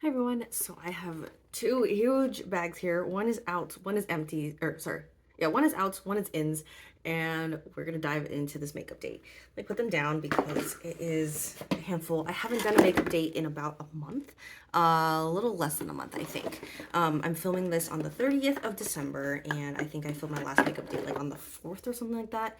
Hi everyone. So I have two huge bags here. One is out, one is empty, or sorry. Yeah, one is out, one is ins, and we're gonna dive into this makeup date. I put them down because it is a handful. I haven't done a makeup date in about a month, a little less than a month, I think. I'm filming this on the 30th of December, and I think I filmed my last makeup date like on the 4th or something like that.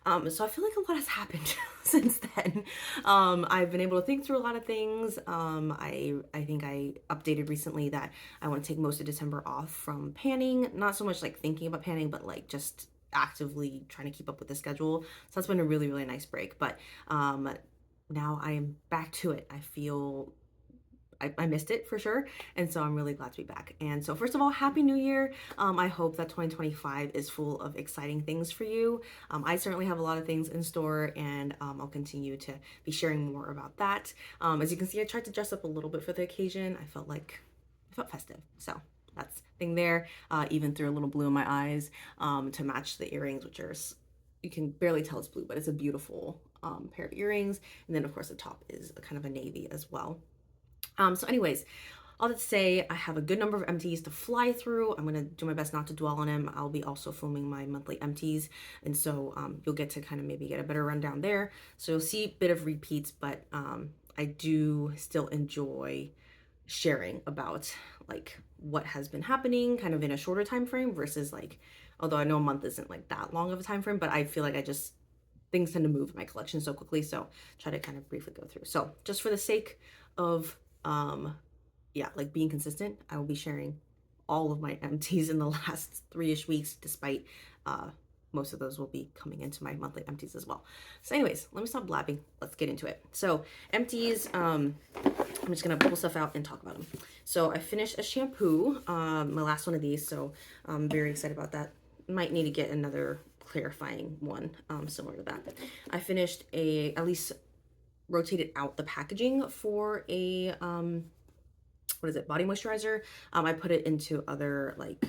So I feel like a lot has happened since then. I've been able to think through a lot of things. I think I updated recently that I want to take most of December off from panning. Not so much like thinking about panning, but like just actively trying to keep up with the schedule. So that's been a really, really nice break. But now I am back to it. I feel I missed it for sure. And so I'm really glad to be back. And so, first of all, Happy New Year. I hope that 2025 is full of exciting things for you. I certainly have a lot of things in store, and I'll continue to be sharing more about that. As you can see, I tried to dress up a little bit for the occasion. I felt festive. So that's the thing there. Even threw a little blue in my eyes to match the earrings, which are, you can barely tell it's blue, but it's a beautiful pair of earrings. And then, of course, the top is a kind of a navy as well. So anyways, all that to say, I have a good number of empties to fly through. I'm going to do my best not to dwell on them. I'll be also filming my monthly empties. And so you'll get to kind of maybe get a better rundown there. So you'll see a bit of repeats, but I do still enjoy sharing about like what has been happening kind of in a shorter time frame versus like, although I know a month isn't like that long of a time frame, but I feel like things tend to move in my collection so quickly. So try to kind of briefly go through. So just for the sake of yeah, like being consistent, I will be sharing all of my empties in the last 3-ish weeks, despite most of those will be coming into my monthly empties as well. So anyways, let me stop blabbing. Let's get into it. So empties, I'm just gonna pull stuff out and talk about them. So I finished a shampoo, my last one of these, so I'm very excited about that. Might need to get another clarifying one similar to that. I finished at least rotated out the packaging for a what is it, body moisturizer. I put it into other like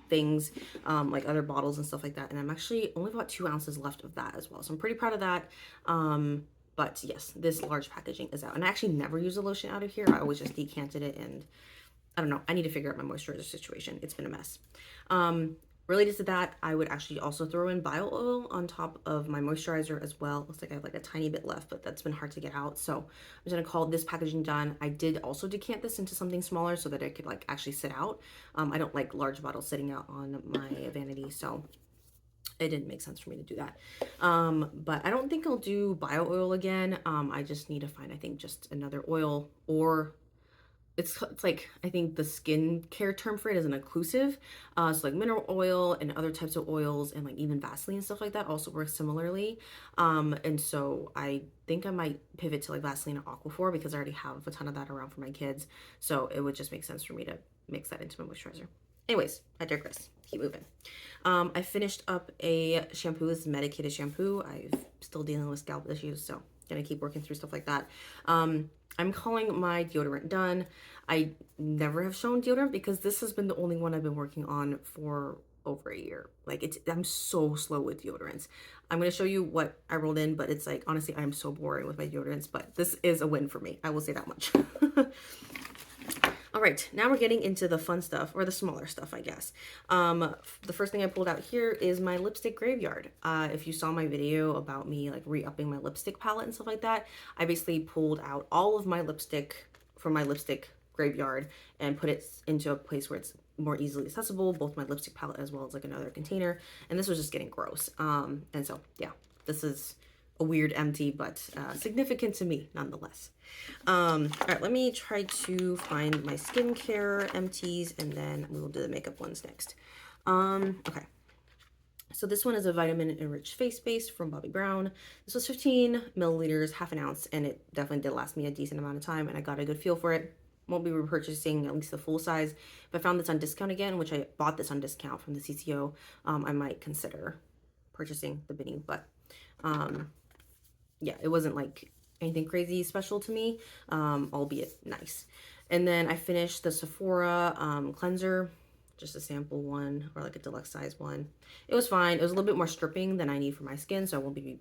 things, like other bottles and stuff like that, and I'm actually only about 2 ounces left of that as well, so I'm pretty proud of that. But yes, this large packaging is out, and I actually never use a lotion out of here. I always just decanted it, and I don't know. I need to figure out my moisturizer situation. It's been a mess. Related to that, I would actually also throw in bio oil on top of my moisturizer as well. Looks like I have like a tiny bit left, but that's been hard to get out. So I'm just gonna call this packaging done. I did also decant this into something smaller so that it could like actually sit out. I don't like large bottles sitting out on my vanity, so it didn't make sense for me to do that. But I don't think I'll do bio oil again. I just need to find, I think, just another oil, or it's like, I think the skincare term for it is an occlusive. So like mineral oil and other types of oils and like even Vaseline and stuff like that also works similarly. And so I think I might pivot to like Vaseline or Aquaphor because I already have a ton of that around for my kids. So it would just make sense for me to mix that into my moisturizer. Anyways, I digress. Keep moving. I finished up a shampoo. This is medicated shampoo. I'm still dealing with scalp issues, so gonna keep working through stuff like that. I'm calling my deodorant done. I never have shown deodorant because this has been the only one I've been working on for over a year. Like I'm so slow with deodorants. I'm gonna show you what I rolled in, but it's like honestly, I'm so boring with my deodorants. But this is a win for me. I will say that much. All right, now we're getting into the fun stuff, or the smaller stuff, I guess. The first thing I pulled out here is my lipstick graveyard. If you saw my video about me like re-upping my lipstick palette and stuff like that, I basically pulled out all of my lipstick from my lipstick graveyard and put it into a place where it's more easily accessible, both my lipstick palette as well as like another container. And this was just getting gross. And so yeah, this is a weird empty, but significant to me nonetheless. All right, let me try to find my skincare empties, and then we will do the makeup ones next. Okay. So this one is a vitamin enriched face base from Bobbi Brown. This was 15 milliliters, half an ounce, and it definitely did last me a decent amount of time, and I got a good feel for it. Won't be repurchasing at least the full size, but I found this on discount again, which I bought this on discount from the CCO. I might consider purchasing the Binny, but yeah, it wasn't like anything crazy special to me, albeit nice. And then I finished the Sephora cleanser, just a sample one or like a deluxe size one. It was fine. It was a little bit more stripping than I need for my skin, so I won't be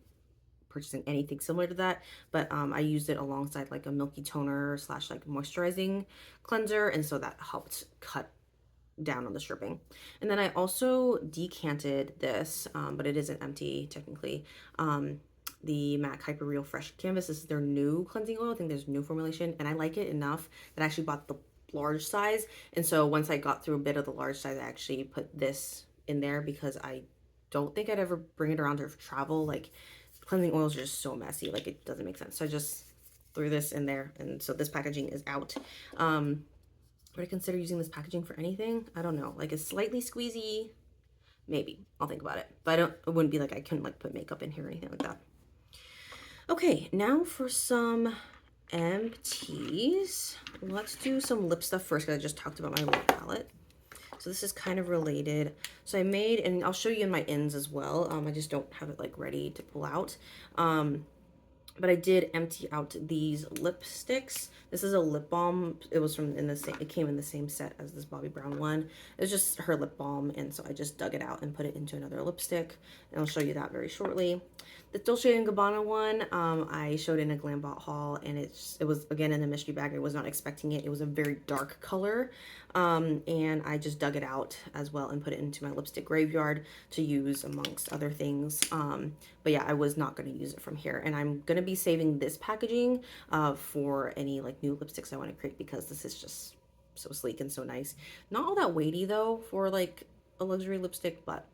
purchasing anything similar to that, but I used it alongside like a milky toner slash like moisturizing cleanser, and so that helped cut down on the stripping. And then I also decanted this, but it isn't empty technically. The MAC Hyper Real Fresh Canvas. This is their new cleansing oil. I think there's a new formulation, and I like it enough that I actually bought the large size. And so once I got through a bit of the large size, I actually put this in there because I don't think I'd ever bring it around to travel. Like, cleansing oils are just so messy, like it doesn't make sense. So I just threw this in there, and so this packaging is out. Would I consider using this packaging for anything? I don't know. Like, it's slightly squeezy. Maybe. I'll think about it. But it wouldn't be like I couldn't like put makeup in here or anything like that. Okay, now for some empties. Let's do some lip stuff first because I just talked about my lip palette. So this is kind of related. So I made, and I'll show you in my ends as well. I just don't have it like ready to pull out. But I did empty out these lipsticks. This is a lip balm. It was from it came in the same set as this Bobbi Brown one. It was just her lip balm, and so I just dug it out and put it into another lipstick, and I'll show you that very shortly. The Dolce & Gabbana one, I showed in a Glambot haul, and it was again in a mystery bag. I was not expecting it. It was a very dark color, and I just dug it out as well and put it into my lipstick graveyard to use amongst other things. But yeah, I was not going to use it from here, and I'm going to be saving this packaging for any like new lipsticks I want to create because this is just so sleek and so nice. Not all that weighty though for like a luxury lipstick, but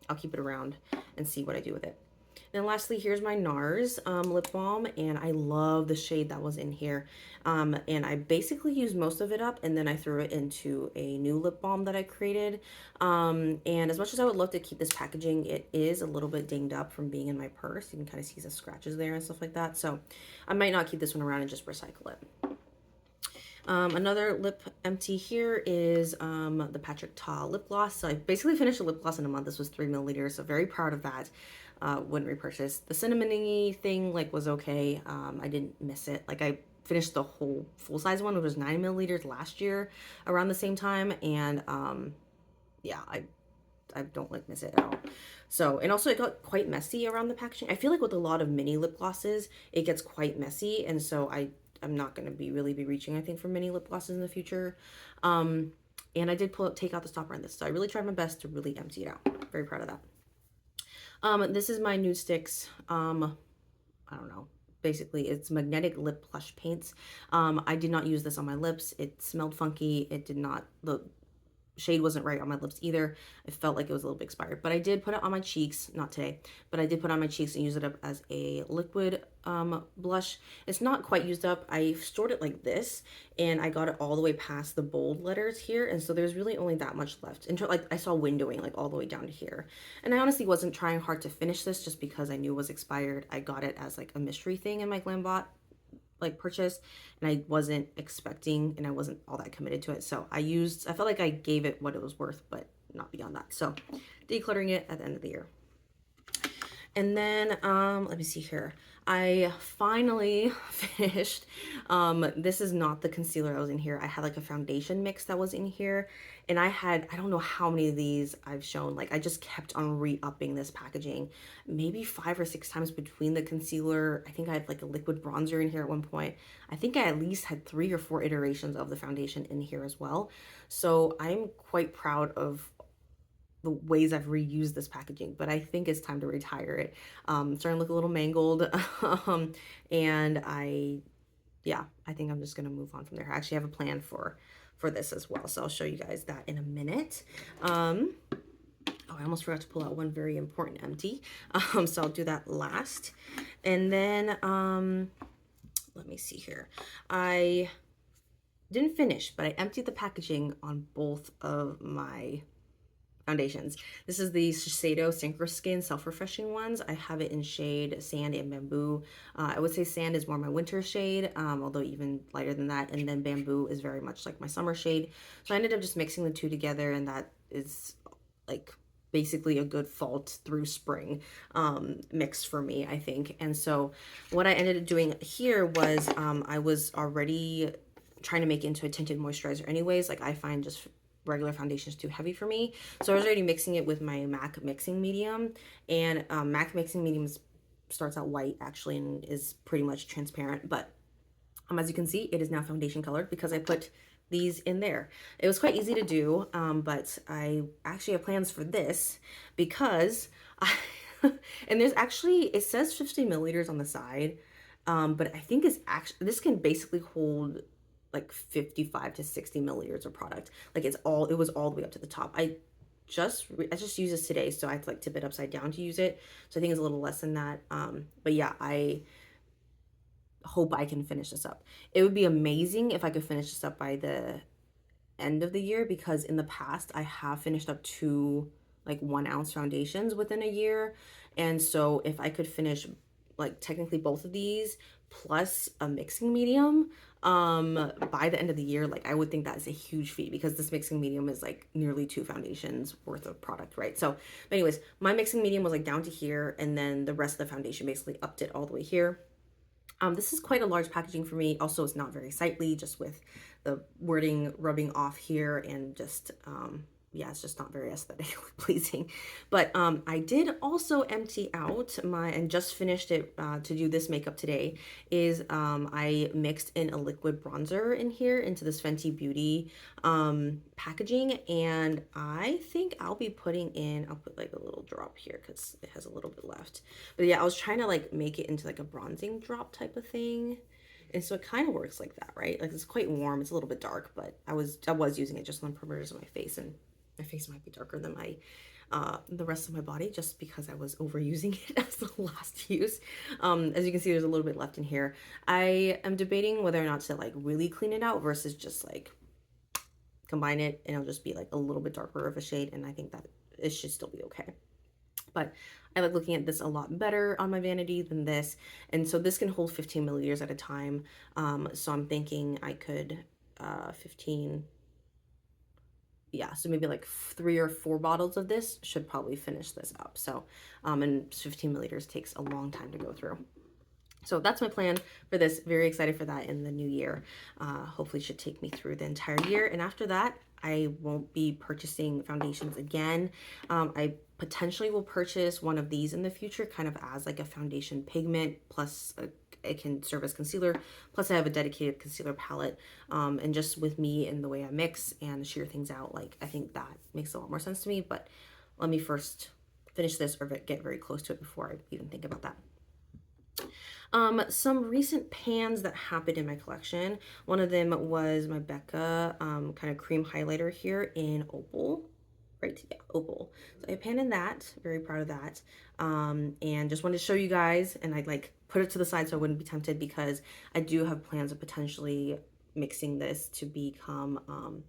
I'll keep it around and see what I do with it. And lastly, here's my NARS lip balm, and I love the shade that was in here. And I basically used most of it up, and then I threw it into a new lip balm that I created. And as much as I would love to keep this packaging, it is a little bit dinged up from being in my purse. You can kind of see the scratches there and stuff like that. So I might not keep this one around and just recycle it. Another lip empty here is the Patrick Ta lip gloss. So I basically finished a lip gloss in a month. This was 3 milliliters, so very proud of that. When repurchased. The cinnamony thing like was okay. I didn't miss it. Like, I finished the whole full-size one, which was 9 milliliters last year around the same time, and yeah, I don't like miss it at all. So, and also it got quite messy around the packaging. I feel like with a lot of mini lip glosses, it gets quite messy, and so I'm not going to really be reaching, I think, for mini lip glosses in the future. And I did take out the stopper on this, so I really tried my best to really empty it out. Very proud of that. This is my Nude Sticks, I don't know, basically it's magnetic lip plush paints. I did not use this on my lips. It smelled funky. It did not, the shade wasn't right on my lips either. It felt like it was a little bit expired, but I did put it on my cheeks, not today, but I did put it on my cheeks and use it up as a liquid blush. It's not quite used up. I stored it like this, and I got it all the way past the bold letters here, and so there's really only that much left. And like, I saw windowing like all the way down to here, and I honestly wasn't trying hard to finish this just because I knew it was expired. I got it as like a mystery thing in my Glambot like purchase, and I wasn't expecting, and I wasn't all that committed to it, so I felt like I gave it what it was worth, but not beyond that. So decluttering it at the end of the year. And then let me see here, I finally finished, this is not the concealer that was in here. I had like a foundation mix that was in here, and I don't know how many of these I've shown. Like, I just kept on re-upping this packaging, maybe 5 or 6 times between the concealer. I think I had like a liquid bronzer in here at one point. I think I at least had 3 or 4 iterations of the foundation in here as well. So I'm quite proud of the ways I've reused this packaging, but I think it's time to retire it. It's starting to look a little mangled, and I think I'm just gonna move on from there. I actually have a plan for this as well, so I'll show you guys that in a minute. Oh, I almost forgot to pull out one very important empty, so I'll do that last. And then let me see here, I didn't finish, but I emptied the packaging on both of my foundations. This is the Shiseido Synchro Skin Self-Refreshing ones. I have it in shade Sand and Bamboo. I would say Sand is more my winter shade, although even lighter than that, and then Bamboo is very much like my summer shade. So I ended up just mixing the two together, and that is like basically a good fall through spring mix for me, I think. And so what I ended up doing here was I was already trying to make it into a tinted moisturizer anyways. Like, I find just regular foundation is too heavy for me, so I was already mixing it with my MAC mixing medium, and MAC mixing medium is starts out white actually and is pretty much transparent. But as you can see, it is now foundation colored because I put these in there. It was quite easy to do, but I actually have plans for this because I, and there's actually, it says 50 milliliters on the side, but I think it's actually, this can basically hold like 55 to 60 milliliters of product. Like it was all the way up to the top. I just used this today, so I had to like tip it upside down to use it. So I think it's a little less than that. But yeah, I hope I can finish this up. It would be amazing if I could finish this up by the end of the year, because in the past I have finished up 2 like 1-ounce foundations within a year. And so if I could finish like technically both of these plus a mixing medium by the end of the year, like I would think that is a huge feat, because this mixing medium is like nearly 2 foundations worth of product, right? So but anyways, my mixing medium was like down to here, and then the rest of the foundation basically upped it all the way here. This is quite a large packaging for me. Also, it's not very sightly, just with the wording rubbing off here, and just yeah, it's just not very aesthetically pleasing. But I did also empty out my, and just finished it to do this makeup today, is I mixed in a liquid bronzer in here into this Fenty Beauty packaging, and I think I'll be putting in, I'll put like a little drop here because it has a little bit left. But yeah, I was trying to like make it into like a bronzing drop type of thing. And so it kind of works like that, right? Like it's quite warm, it's a little bit dark, but I was using it just on the perimeters of my face, and my face might be darker than my the rest of my body, just because I was overusing it as the last use. As you can see, there's a little bit left in here. I am debating whether or not to like really clean it out versus just like combine it, and it'll just be like a little bit darker of a shade, and I think that it should still be okay. But I like looking at this a lot better on my vanity than this. And so this can hold 15 milliliters at a time. So I'm thinking I could 15, yeah, so maybe like 3 or 4 bottles of this should probably finish this up. So and 15 milliliters takes a long time to go through. So that's my plan for this. Very excited for that in the new year. Hopefully should take me through the entire year. And after that, I won't be purchasing foundations again. I potentially will purchase one of these in the future, kind of as like a foundation pigment, plus it can serve as concealer. Plus I have a dedicated concealer palette. And just with me and the way I mix and sheer things out, like I think that makes a lot more sense to me. But let me first finish this or get very close to it before I even think about that. Some recent pans that happened in my collection. One of them was my Becca kind of cream highlighter here in Opal. Right, yeah, Opal. So I panned in that, very proud of that. And just wanted to show you guys, and I'd like put it to the side so I wouldn't be tempted, because I do have plans of potentially mixing this to become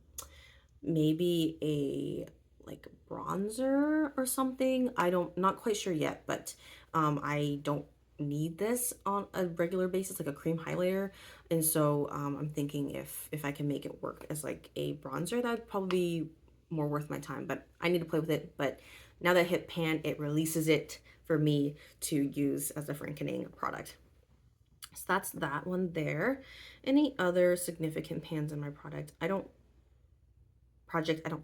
maybe a like bronzer or something. Not quite sure yet, but I don't need this on a regular basis, like a cream highlighter. And so I'm thinking if I can make it work as like a bronzer, that would probably be more worth my time. But I need to play with it. But now that I hit pan, it releases it for me to use as a frankening product. So that's that one there. Any other significant pans in my project? I don't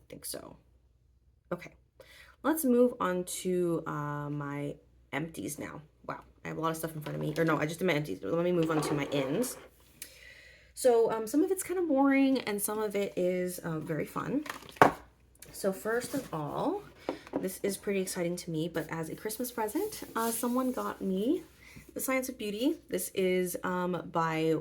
think so. Okay, let's move on to my empties now. Wow, I have a lot of stuff in front of me. Or no, I just did my empties. Let me move on to my ins. So some of it's kind of boring and some of it is very fun. So first of all, this is pretty exciting to me, but as a Christmas present, someone got me The Science of Beauty. This is by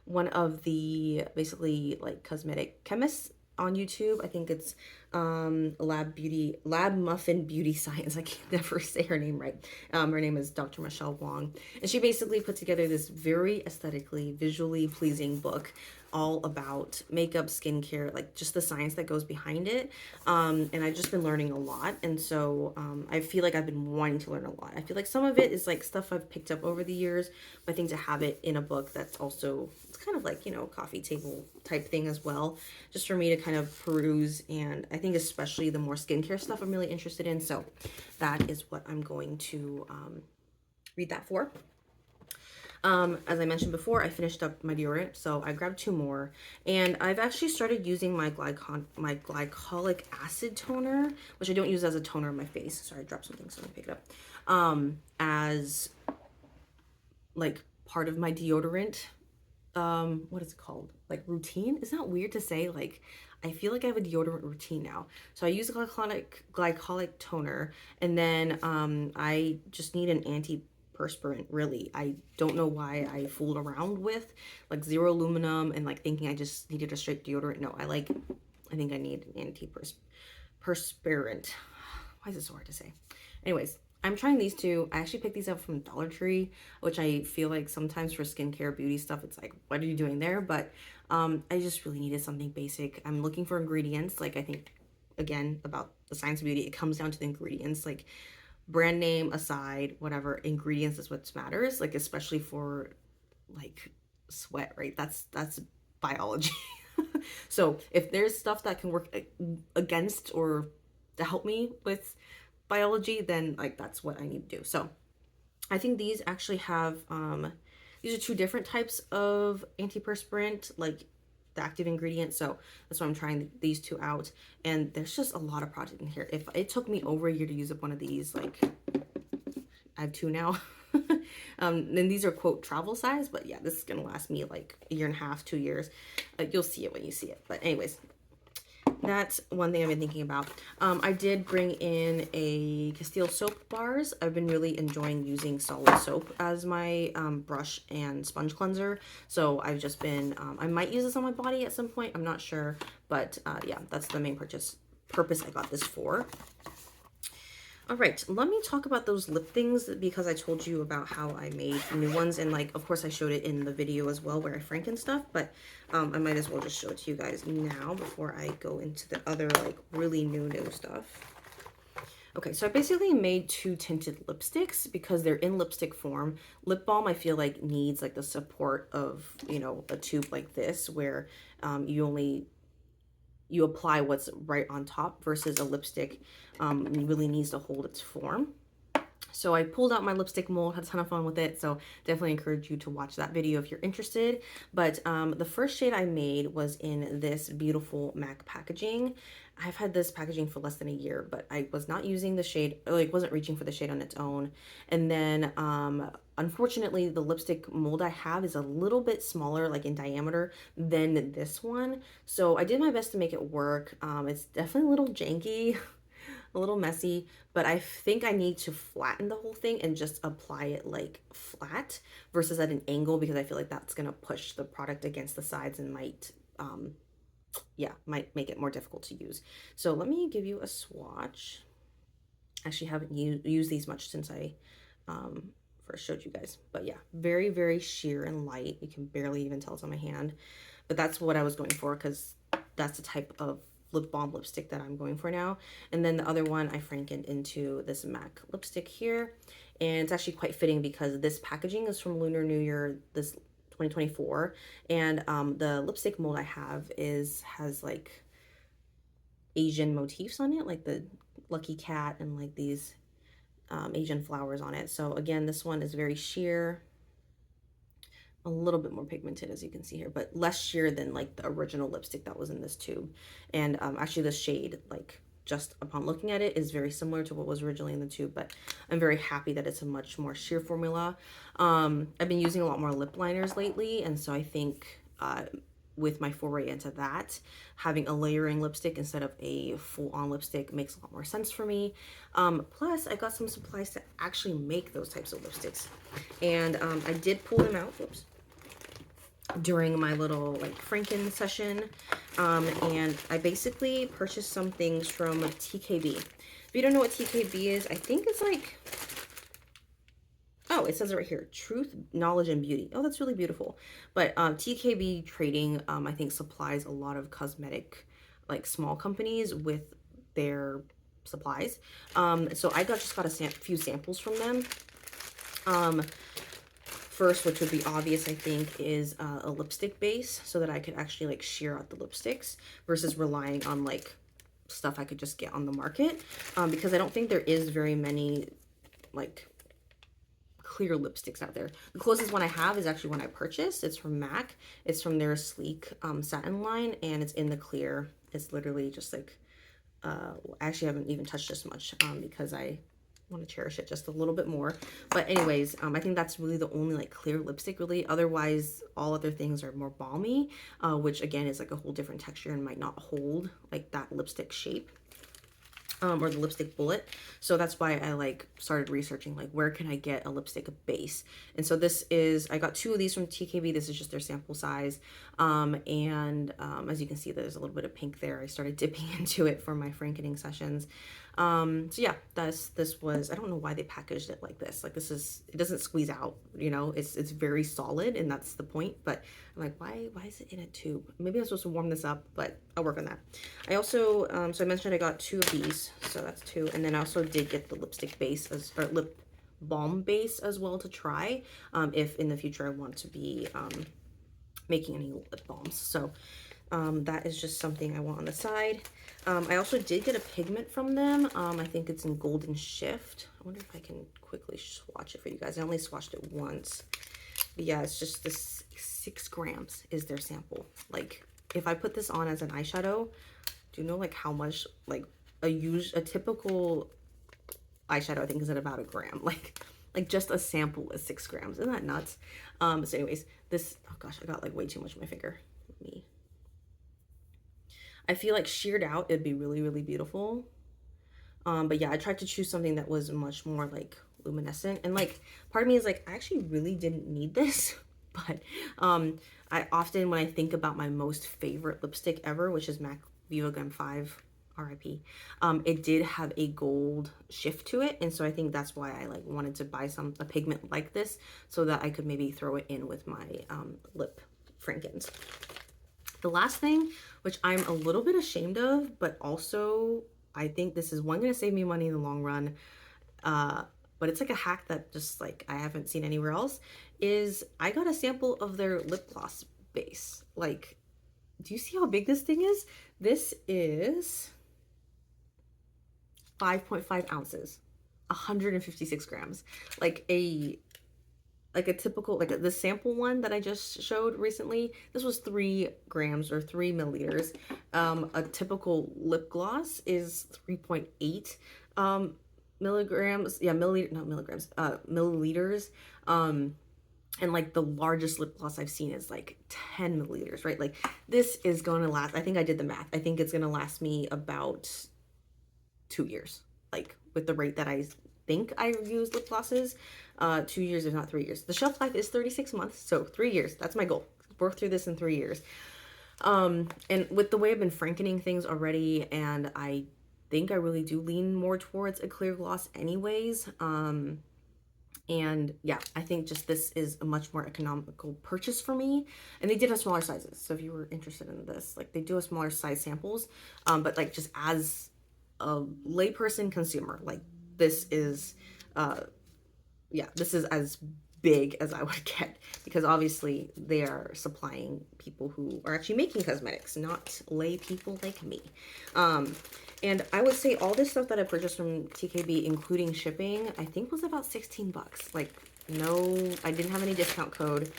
one of the basically like cosmetic chemists on YouTube. I think it's Lab Muffin Beauty Science. I can never say her name right. Her name is Dr. Michelle Wong, and she basically put together this very aesthetically, visually pleasing book all about makeup, skincare, like just the science that goes behind it. And I've just been learning a lot, and so I feel like I've been wanting to learn a lot. I feel like some of it is like stuff I've picked up over the years, but I think to have it in a book that's also, it's kind of like, you know, coffee table type thing as well, just for me to kind of peruse. And I think especially the more skincare stuff I'm really interested in, so that is what I'm going to read that for. As I mentioned before, I finished up my deodorant, so I grabbed 2 more, and I've actually started using my glycolic acid toner, which I don't use as a toner on my face. Sorry, I dropped something, so I'm gonna pick it up. As like part of my deodorant, what is it called? Like routine? Isn't that weird to say? Like, I feel like I have a deodorant routine now. So I use a glycolic toner, and then I just need an antiperspirant, really. I don't know why I fooled around with like zero aluminum and like thinking I just needed a straight deodorant. No, I think I need an antiperspirant. Why is it so hard to say? Anyways, I'm trying these two. I actually picked these up from Dollar Tree, which I feel like sometimes for skincare beauty stuff, it's like, what are you doing there? But I just really needed something basic. I'm looking for ingredients. Like, I think, again, about the science of beauty, it comes down to the ingredients. Like, brand name aside, whatever, ingredients is what matters. Like, especially for like sweat, right? That's biology. So if there's stuff that can work against or to help me with biology, then like that's what I need to do. So I think these actually have these are two different types of antiperspirant, like the active ingredient. So that's why I'm trying these two out. And there's just a lot of product in here. If it took me over a year to use up one of these, like I have two now. And these are quote travel size, but yeah, this is gonna last me like a year and a half, 2 years. You'll see it when you see it. But anyways, that's one thing I've been thinking about. I did bring in a Castile soap bars. I've been really enjoying using solid soap as my brush and sponge cleanser. So I've just been, I might use this on my body at some point. I'm not sure, but yeah, that's the main purpose I got this for. All right, let me talk about those lip things because I told you about how I made new ones, and like, of course I showed it in the video as well where I franken stuff, but I might as well just show it to you guys now before I go into the other like really new stuff. Okay, so I basically made two tinted lipsticks because they're in lipstick form. Lip balm I feel like needs like the support of, you know, a tube like this where you apply what's right on top versus a lipstick really needs to hold its form. So I pulled out my lipstick mold, had a ton of fun with it. So definitely encourage you to watch that video if you're interested. But the first shade I made was in this beautiful MAC packaging. I've had this packaging for less than a year, but I was not using the shade, like wasn't reaching for the shade on its own. And then unfortunately the lipstick mold I have is a little bit smaller, like in diameter, than this one. So I did my best to make it work. It's definitely a little janky, a little messy, but I think I need to flatten the whole thing and just apply it like flat versus at an angle because I feel like that's gonna push the product against the sides and might might make it more difficult to use. So let me give you a swatch. Actually haven't used these much since I first showed you guys, but yeah, very, very sheer and light. You can barely even tell it's on my hand, but that's what I was going for because that's the type of lip balm lipstick that I'm going for now. And then the other one I frankened into this MAC lipstick here, and it's actually quite fitting because this packaging is from Lunar New Year this 2024, and the lipstick mold I have has like Asian motifs on it, like the lucky cat and like these Asian flowers on it. So again, this one is very sheer, a little bit more pigmented as you can see here, but less sheer than like the original lipstick that was in this tube. And actually the shade, like just upon looking at it, is very similar to what was originally in the tube, but I'm very happy that it's a much more sheer formula. I've been using a lot more lip liners lately, and so I think with my foray into that, having a layering lipstick instead of a full-on lipstick makes a lot more sense for me. Plus, I got some supplies to actually make those types of lipsticks, and I did pull them out. Oops. During my little like franken session, and I basically purchased some things from TKB. If you don't know what TKB is, I think it's like, oh, it says it right here, Truth, Knowledge, and Beauty. Oh, that's really beautiful. But TKB Trading, I think, supplies a lot of cosmetic, like small companies with their supplies. So I just got a few samples from them. First, which would be obvious, I think, is a lipstick base so that I could actually like sheer out the lipsticks versus relying on like stuff I could just get on the market, because I don't think there is very many like clear lipsticks out there. The closest one I have is actually one I purchased. It's from MAC. It's from their Sleek satin line, and it's in the clear. It's literally just like, I actually haven't even touched this much because I want to cherish it just a little bit more. But anyways, I think that's really the only like clear lipstick really. Otherwise, all other things are more balmy, which again is like a whole different texture and might not hold like that lipstick shape. Or the lipstick bullet. So that's why I like started researching like where can I get a lipstick base. And so this is, I got 2 of these from TKB. This is just their sample size. As you can see, there's a little bit of pink there. I started dipping into it for my frankening sessions. So yeah, this was, I don't know why they packaged it like this. Like this is, it doesn't squeeze out, you know, it's very solid, and that's the point. But I'm like, why is it in a tube? Maybe I'm supposed to warm this up, but I'll work on that. I also, so I mentioned I got 2 of these, so that's 2. And then I also did get the lipstick base or lip balm base as well to try, if in the future I want to be, making any lip balms. So that is just something I want on the side. I also did get a pigment from them. I think it's in Golden Shift. I wonder if I can quickly swatch it for you guys. I only swatched it once. But yeah, it's just this 6 grams is their sample. Like if I put this on as an eyeshadow, do you know like how much like a typical eyeshadow I think is at about 1 gram. Like just a sample is 6 grams. Isn't that nuts? So anyways, this, oh gosh, I got like way too much on my finger. I feel like sheared out, it'd be really, really beautiful. But yeah, I tried to choose something that was much more like luminescent. And like, part of me is like, I actually really didn't need this. But I often, when I think about my most favorite lipstick ever, which is MAC Viva Glam 5, RIP, it did have a gold shift to it. And so I think that's why I like wanted to buy a pigment like this so that I could maybe throw it in with my lip frankens. The last thing, which I'm a little bit ashamed of, but also I think this is going to save me money in the long run, but it's like a hack that just like I haven't seen anywhere else, is I got a sample of their lip gloss base. Like, do you see how big this thing is? This is 5.5 ounces, 156 grams. Like a typical, like the sample one that I just showed recently, this was 3 grams or 3 milliliters. A typical lip gloss is 3.8 milligrams. Yeah, milliliters. And like the largest lip gloss I've seen is like 10 milliliters, right? Like this is going to last, I think I did the math. I think it's going to last me about 2 years, like with the rate that I think I use lip glosses. 2 years, if not 3 years. The shelf life is 36 months, so 3 years. That's my goal. Work through this in 3 years. And with the way I've been frankening things already, and I think I really do lean more towards a clear gloss anyways. And yeah, I think just this is a much more economical purchase for me. And they did have smaller sizes, so if you were interested in this, like they do have smaller size samples. But like just as a layperson consumer, like this is yeah, this is as big as I would get, because obviously they are supplying people who are actually making cosmetics, not lay people like me. And I would say all this stuff that I purchased from TKB, including shipping, I think was about 16 bucks. Like, no, I didn't have any discount code.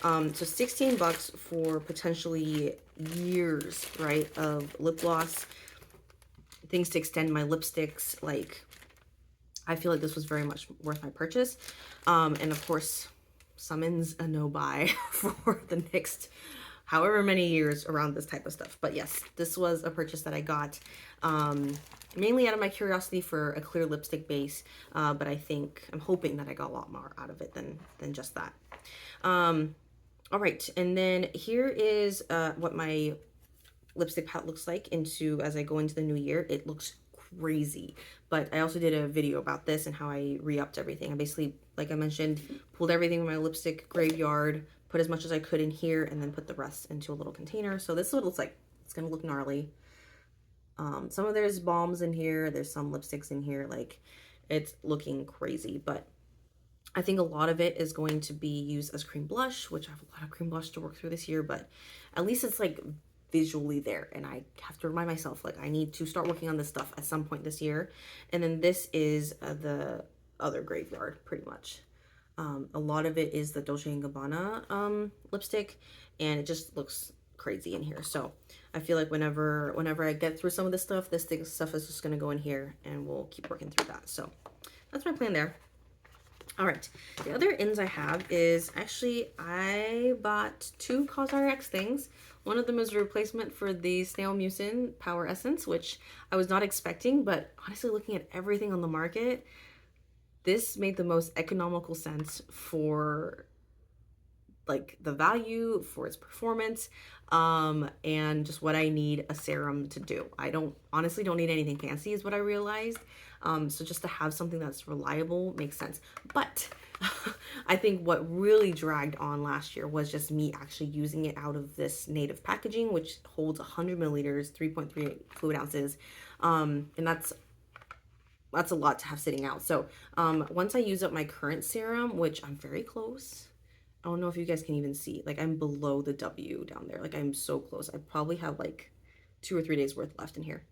So 16 bucks for potentially years, right, of lip gloss, things to extend my lipsticks. Like, I feel like this was very much worth my purchase. And of course, summons a no buy for the next however many years around this type of stuff. But yes, this was a purchase that I got mainly out of my curiosity for a clear lipstick base. But I'm hoping that I got a lot more out of it than just that. All right, and then here is what my lipstick palette looks like as I go into the new year. It looks crazy, but I also did a video about this and how I re-upped everything. I basically, like I mentioned, pulled everything from my lipstick graveyard, put as much as I could in here, and then put the rest into a little container. So this is what it looks like. It's gonna look gnarly. Some of there's balms in here, there's some lipsticks in here, like it's looking crazy, but I think a lot of it is going to be used as cream blush, which I have a lot of cream blush to work through this year, but at least it's like visually there, and I have to remind myself like I need to start working on this stuff at some point this year. And then this is the other graveyard, pretty much. A lot of it is the Dolce & Gabbana lipstick, and it just looks crazy in here. So I feel like whenever I get through some of this stuff is just going to go in here, and we'll keep working through that. So that's my plan there. All right, the other ins I have is actually I bought two CosRX things. One of them is a replacement for the Snail Mucin Power Essence, which I was not expecting, but honestly, looking at everything on the market, this made the most economical sense for like the value, for its performance, and just what I need a serum to do. I don't honestly don't need anything fancy is what I realized. So just to have something that's reliable makes sense. But I think what really dragged on last year was just me actually using it out of this native packaging, which holds 100 milliliters, 3.3 fluid ounces. And that's a lot to have sitting out. So once I use up my current serum, which I'm very close, I don't know if you guys can even see, like I'm below the W down there. Like I'm so close. I probably have like 2 or 3 days worth left in here.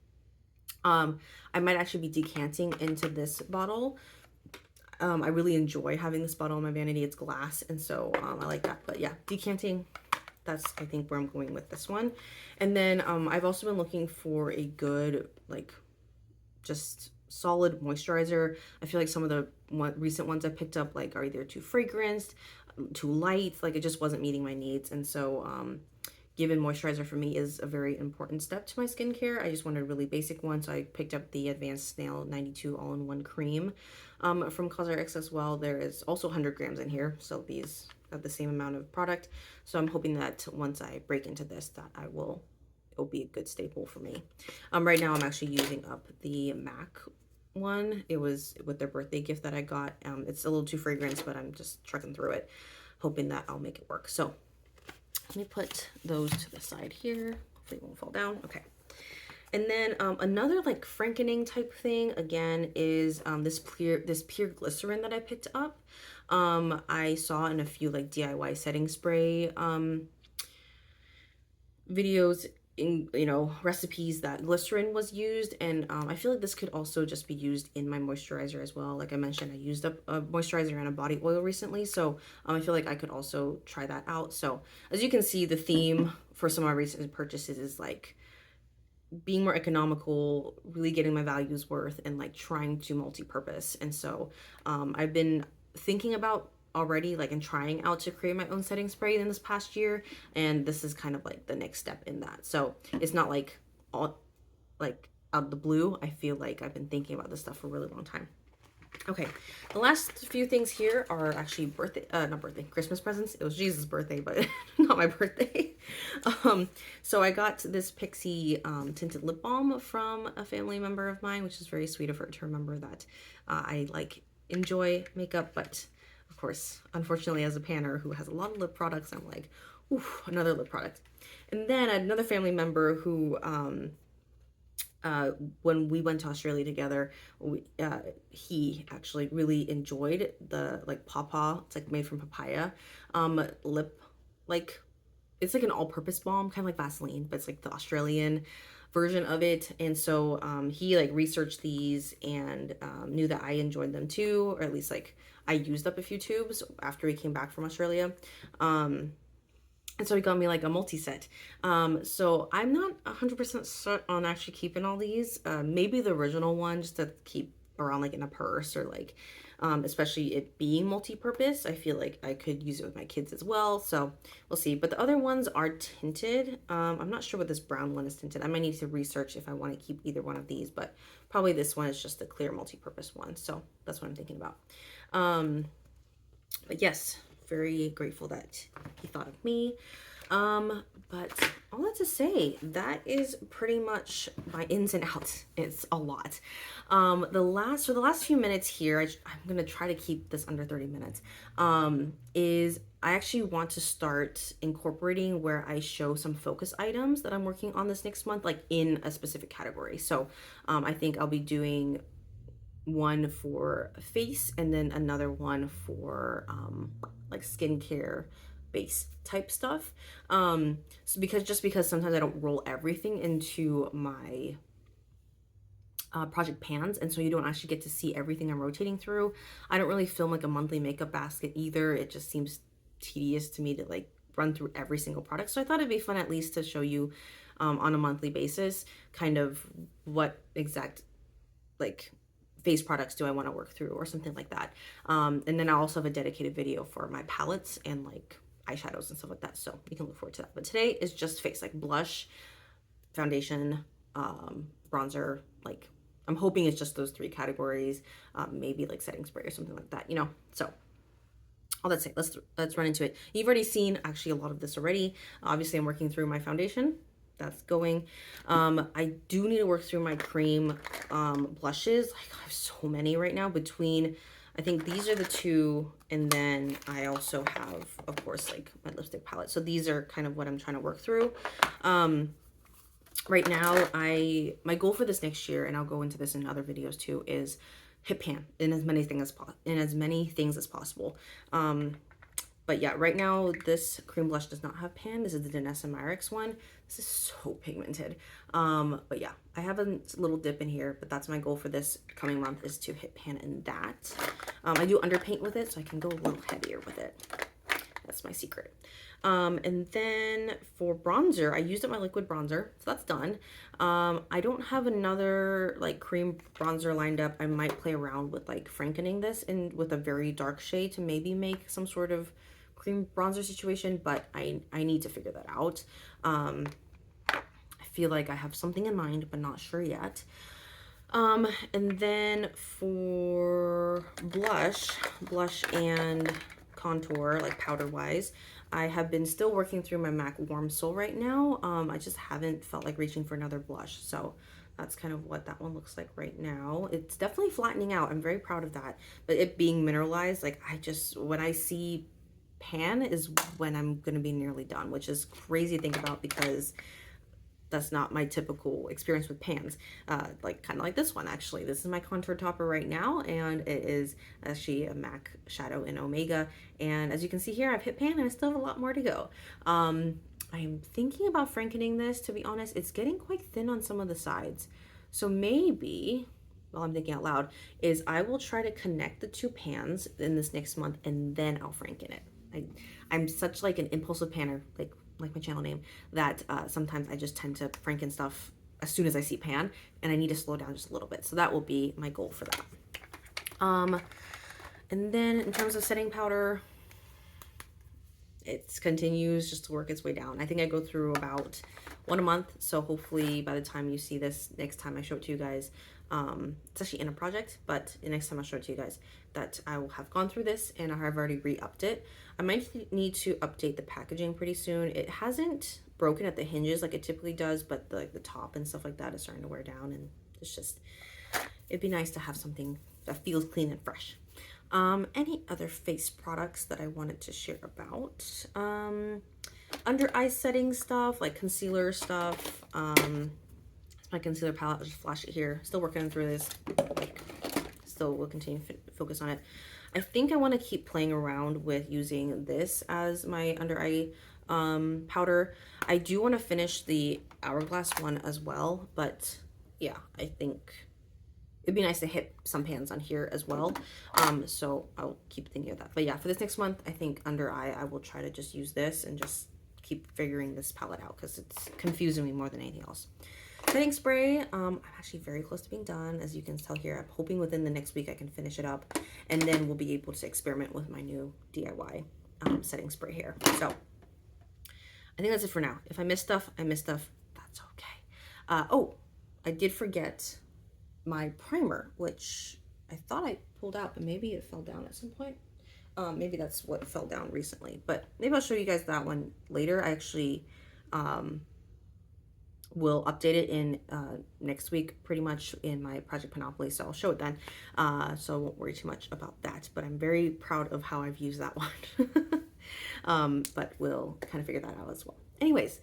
I might actually be decanting into this bottle. I really enjoy having this bottle in my vanity. It's glass, and so I like that. But yeah, decanting, that's I think where I'm going with this one. And then I've also been looking for a good, like, just solid moisturizer. I feel like some of the recent ones I picked up like are either too fragranced, too light, like it just wasn't meeting my needs. And so given moisturizer for me is a very important step to my skincare, I just wanted a really basic one, so I picked up the Advanced Snail 92 all-in-one cream from CosRX as well. There is also 100 grams in here, so these have the same amount of product. So I'm hoping that once I break into this, that it'll be a good staple for me. Right now I'm actually using up the MAC one. It was with their birthday gift that I got. It's a little too fragrant, but I'm just trucking through it, hoping that I'll make it work. So let me put those to the side here. Hopefully it won't fall down. Okay. And then another like frankening type thing again is this pure glycerin that I picked up. I saw in a few like DIY setting spray videos, in recipes, that glycerin was used, and I feel like this could also just be used in my moisturizer as well. Like I mentioned, I used up a moisturizer and a body oil recently, so I feel like I could also try that out. So as you can see, the theme for some of my recent purchases is like being more economical, really getting my values worth, and like trying to multi-purpose. And so I've been thinking about already like and trying out to create my own setting spray in this past year, and this is kind of like the next step in that. So it's not like all like out of the blue. I feel like I've been thinking about this stuff for a really long time. Okay, the last few things here are actually not birthday, Christmas presents. It was Jesus' birthday, but not my birthday. So I got this Pixie tinted lip balm from a family member of mine, which is very sweet of her to remember that I like enjoy makeup, but of course, unfortunately, as a panner who has a lot of lip products, I'm like, ooh, another lip product. And then another family member who when we went to Australia together, he actually really enjoyed the like pawpaw. It's like made from papaya lip, like it's like an all-purpose balm, kind of like Vaseline, but it's like the Australian version of it. And so he like researched these and knew that I enjoyed them too, or at least like I used up a few tubes after he came back from Australia. And so he got me like a multi-set. So I'm not 100% set on actually keeping all these. Maybe the original one just to keep around like in a purse, or like, especially it being multi-purpose. I feel like I could use it with my kids as well. So we'll see. But the other ones are tinted. I'm not sure what this brown one is tinted. I might need to research if I want to keep either one of these, but probably this one is just a clear multi-purpose one. So that's what I'm thinking about. But yes, very grateful that he thought of me. But all that to say, that is pretty much my ins and outs. It's a lot. The last few minutes here, I'm gonna try to keep this under 30 minutes. Is I actually want to start incorporating where I show some focus items that I'm working on this next month, like in a specific category. So I think I'll be doing one for face and then another one for like skincare base type stuff. So because sometimes I don't roll everything into my project pans, and so you don't actually get to see everything I'm rotating through. I don't really film like a monthly makeup basket either. It just seems tedious to me to like run through every single product. So I thought it'd be fun at least to show you on a monthly basis kind of what exact like face products do I want to work through or something like that. And then I also have a dedicated video for my palettes and like eyeshadows and stuff like that. So you can look forward to that. But today is just face, like blush, foundation, bronzer. Like I'm hoping it's just those 3 categories, maybe like setting spray or something like that, you know. So all that said, let's run into it. You've already seen actually a lot of this already. Obviously I'm working through my foundation. That's going. I do need to work through my cream blushes. Like, I have so many right now between, I think these are the 2, and then I also have, of course, like my lipstick palette. So these are kind of what I'm trying to work through. Right now, my goal for this next year, and I'll go into this in other videos too, is hit pan in as many things as possible. But yeah, right now this cream blush does not have pan. This is the Danessa Myricks one. This is so pigmented. But yeah, I have a little dip in here, but that's my goal for this coming month, is to hit pan in that. I do underpaint with it, so I can go a little heavier with it. That's my secret. And then for bronzer, I used up my liquid bronzer, so that's done. I don't have another like cream bronzer lined up. I might play around with like frankening this in with a very dark shade to maybe make some sort of cream bronzer situation, but I need to figure that out. I feel like I have something in mind, but not sure yet. And then for blush and contour, like powder wise, I have been still working through my MAC Warm Soul right now. I just haven't felt like reaching for another blush, so that's kind of what that one looks like right now. It's definitely flattening out. I'm very proud of that. But it being mineralized, like when I see pan is when I'm gonna be nearly done, which is crazy to think about because that's not my typical experience with pans. Like kind of like this one, actually. This is my contour topper right now, and it is actually a MAC shadow in Omega. And as you can see here, I've hit pan and I still have a lot more to go. I am thinking about frankening this, to be honest. It's getting quite thin on some of the sides. So maybe, while I'm thinking out loud, is I will try to connect the 2 pans in this next month, and then I'll franken it. I'm such like an impulsive panner, like my channel name, that sometimes I just tend to franken stuff as soon as I see pan, and I need to slow down just a little bit. So that will be my goal for that. And then in terms of setting powder, it continues just to work its way down. I think I go through about 1 a month. So hopefully by the time you see this, next time I show it to you guys, it's actually in a project, but the next time I'll show it to you guys, that I will have gone through this and I have already re-upped it. I might need to update the packaging pretty soon. It hasn't broken at the hinges like it typically does, but the top and stuff like that is starting to wear down, and it's just, it'd be nice to have something that feels clean and fresh. Any other face products that I wanted to share about? Under eye setting stuff, like concealer stuff. My concealer palette, I'll just flash it here. Still working through this. Still will continue to focus on it. I think I want to keep playing around with using this as my under eye powder. I do want to finish the Hourglass one as well, but yeah, I think it'd be nice to hit some pans on here as well. So I'll keep thinking of that. But yeah, for this next month, I think under eye, I will try to just use this and just keep figuring this palette out because it's confusing me more than anything else. Setting spray, I'm actually very close to being done. As you can tell here, I'm hoping within the next week I can finish it up, and then we'll be able to experiment with my new DIY setting spray here. So I think that's it for now. If I miss stuff, I miss stuff. That's okay. Oh, I did forget my primer, which I thought I pulled out, but maybe it fell down at some point. Maybe that's what fell down recently, but maybe I'll show you guys that one later. I actually will update it in next week, pretty much in my Project Panoply, so I'll show it then. So I won't worry too much about that, but I'm very proud of how I've used that one. But we'll kind of figure that out as well. Anyways,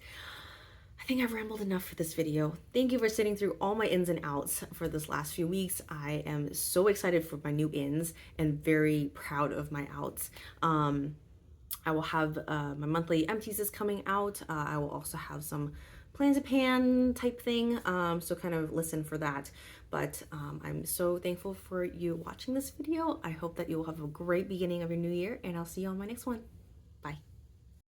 I think I've rambled enough for this video. Thank you for sitting through all my ins and outs for this last few weeks. I am so excited for my new ins and very proud of my outs. I will have my monthly empties is coming out. I will also have some plans to pan type thing, so kind of listen for that. But I'm so thankful for you watching this video. I hope that you will have a great beginning of your new year, and I'll see you on my next one.